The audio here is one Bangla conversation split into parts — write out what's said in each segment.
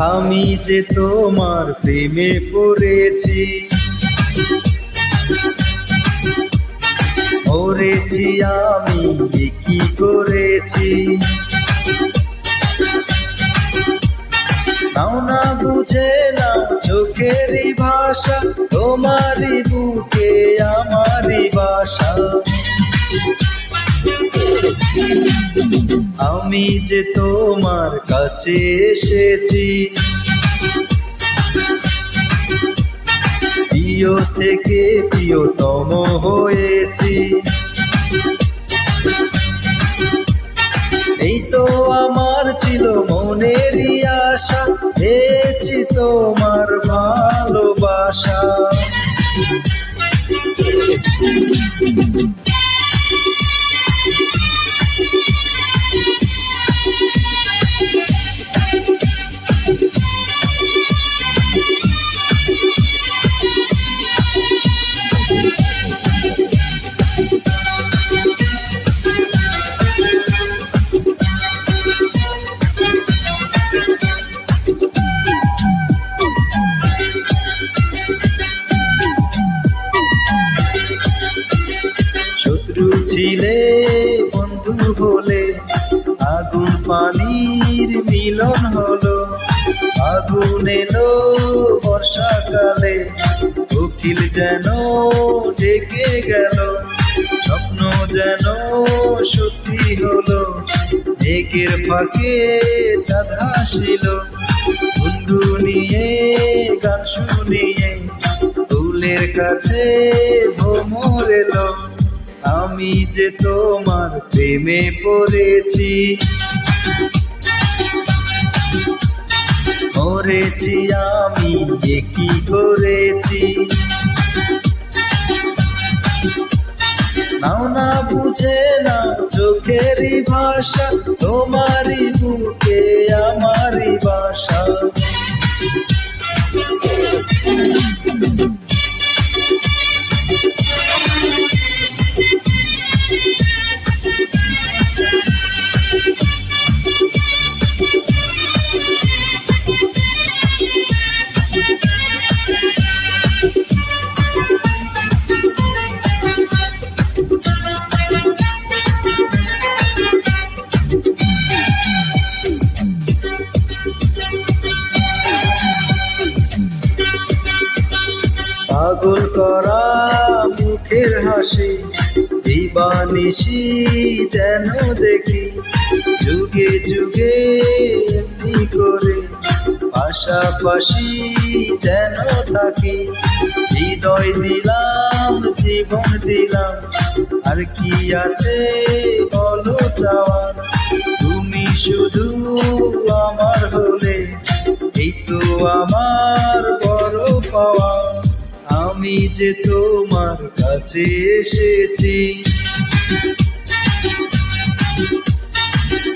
আমি যে তোমার প্রেমে পড়েছি, মরেছি আমি কি করেছি। নাও না বুঝে নাও চোখেরই ভাষা, তোমারই বুকে আমারই বাসা। আমি যে তোমার কাছে এসেছি, প্রিয় থেকে প্রিয়তম হয়েছি। এই তো আমার ছিল মনেরই আশা, পেয়েছি তোমার ভালোবাসা। শত্রু ছিলে বন্ধু হলে, আগুন পানির মিলন হলো। আগুন এলো বর্ষাকালে, কোকিল যেন ডেকে গেল। স্বপ্ন যেন সত্যি হলো, মেঘের ফাঁকে চাঁদ হাসিল। গুনগুনিয়ে গান শুনিয়ে ফুলের কাছে ভ্রমর এলো। আমি যে তোমার প্রেমে পড়েছি, মরেছি আমি কি করেছি। নাও না বুঝে নাও চোখেরই ভাষা, তোমারই বুকে আমারই বাসা। পাগল করা মুখের হাসি, দিবানিশি যেন দেখি। যুগে যুগে এমনি করে পাশাপাশি যেন থাকি। হৃদয় দিলাম জীবন দিলাম, আর কি আছে বলো চাওয়ার। তুমি শুধু আমার হলে, এই তো আমার বড় পাওয়া। আমি যে তোমার কাছে এসেছি,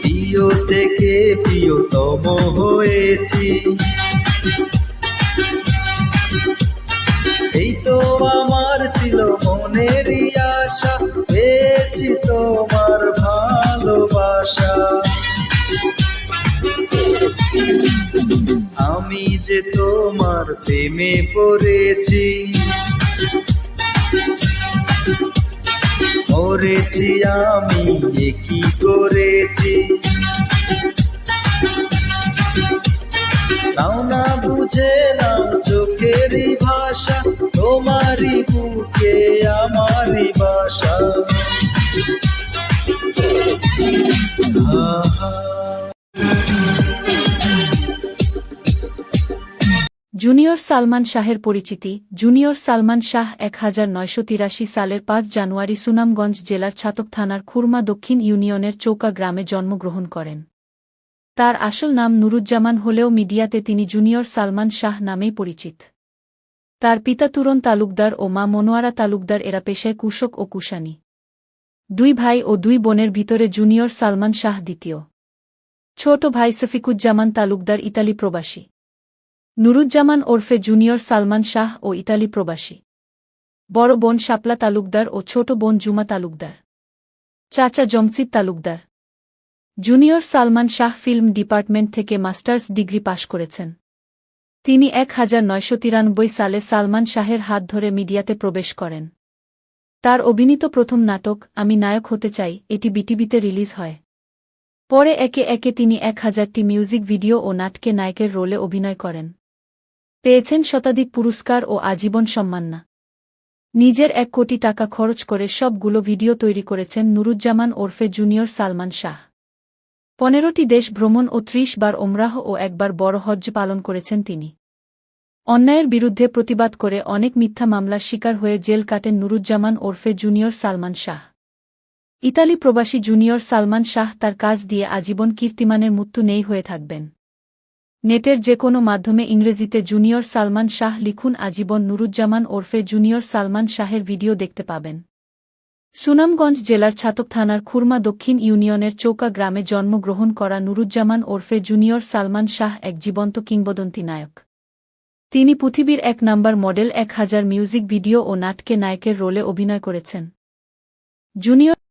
প্রিয় থেকে প্রিয়তম হয়েছি। এই তো আমার ছিল মনেরই আশা, পেয়েছি তোমার ভালোবাসা। আমি যে তোমার প্রেমে পড়েছি, মরেছি আমি কি করেছি। নাও না বুঝে নাও চোখেরই ভাষা, তোমারই বুকে আমারই বাসা। জুনিয়র সালমান শাহের পরিচিতি। জুনিয়র সালমান শাহ 1983 সালের 5 জানুয়ারি সুনামগঞ্জ জেলার ছাতক থানার খুরমা দক্ষিণ ইউনিয়নের চৌকা গ্রামে জন্মগ্রহণ করেন। তার আসল নাম নুরুজ্জামান হলেও মিডিয়াতে তিনি জুনিয়র সালমান শাহ নামেই পরিচিত। তার পিতা তুরন তালুকদার ও মা মনোয়ারা তালুকদার, এরা পেশায় কৃষক ও কুষাণী। 2 ভাই ও 2 বোনের ভিতরে জুনিয়র সালমান শাহ দ্বিতীয়। ছোট ভাই সফিকুজ্জামান তালুকদার ইতালি প্রবাসী। নুরুজ্জামান ওরফে জুনিয়র সালমান শাহ ও ইতালি প্রবাসী। বড় বোন শাপলা তালুকদার ও ছোট বোন জুমা তালুকদার। চাচা Jamshid Talukdar. Junior Salman Shah film department থেকে মাস্টার্স ডিগ্রি পাশ করেছেন। তিনি 1993 সালে সালমান শাহের হাত ধরে মিডিয়াতে প্রবেশ করেন। তার অভিনীত প্রথম নাটক আমি নায়ক হতে চাই এটি বিটিভিতে রিলিজ হয়। পরে একে একে তিনি 1000টি মিউজিক ভিডিও ও নাটকে নায়কের রোলে অভিনয় করেন। পেয়েছেন শতাধিক পুরস্কার ও আজীবন সম্মাননা। নিজের 1 কোটি টাকা খরচ করে সবগুলো ভিডিও তৈরি করেছেন নুরুজ্জামান ওরফে জুনিয়র সালমান শাহ। 15টি দেশ ভ্রমণ ও 30 বার ওমরাহ ও 1 বার বড় হজ্জ পালন করেছেন তিনি। অন্যায়ের বিরুদ্ধে প্রতিবাদ করে অনেক মিথ্যা মামলার শিকার হয়ে জেল কাটেন নুরুজ্জামান ওরফে জুনিয়র সালমান শাহ। ইতালি প্রবাসী জুনিয়র সালমান শাহ তার কাজ দিয়ে আজীবন কীর্তিমানের মৃত্যু নেই হয়ে থাকবেন। নেটের যে কোনো মাধ্যমে ইংরেজিতে জুনিয়র সালমান শাহ লিখুন, আজীবন নুরুজ্জামান ওরফে জুনিয়র সালমান শাহের ভিডিও দেখতে পাবেন। সুনামগঞ্জ জেলার ছাতক থানার খুরমা দক্ষিণ ইউনিয়নের চৌকা গ্রামে জন্মগ্রহণ করা নুরুজ্জামান ওরফে জুনিয়র সালমান শাহ এক জীবন্ত কিংবদন্তি নায়ক। তিনি পৃথিবীর 1 নম্বর মডেল, 1000 মিউজিক ভিডিও ও নাটকে নায়কের রোলে অভিনয় করেছেন। জুনিয়র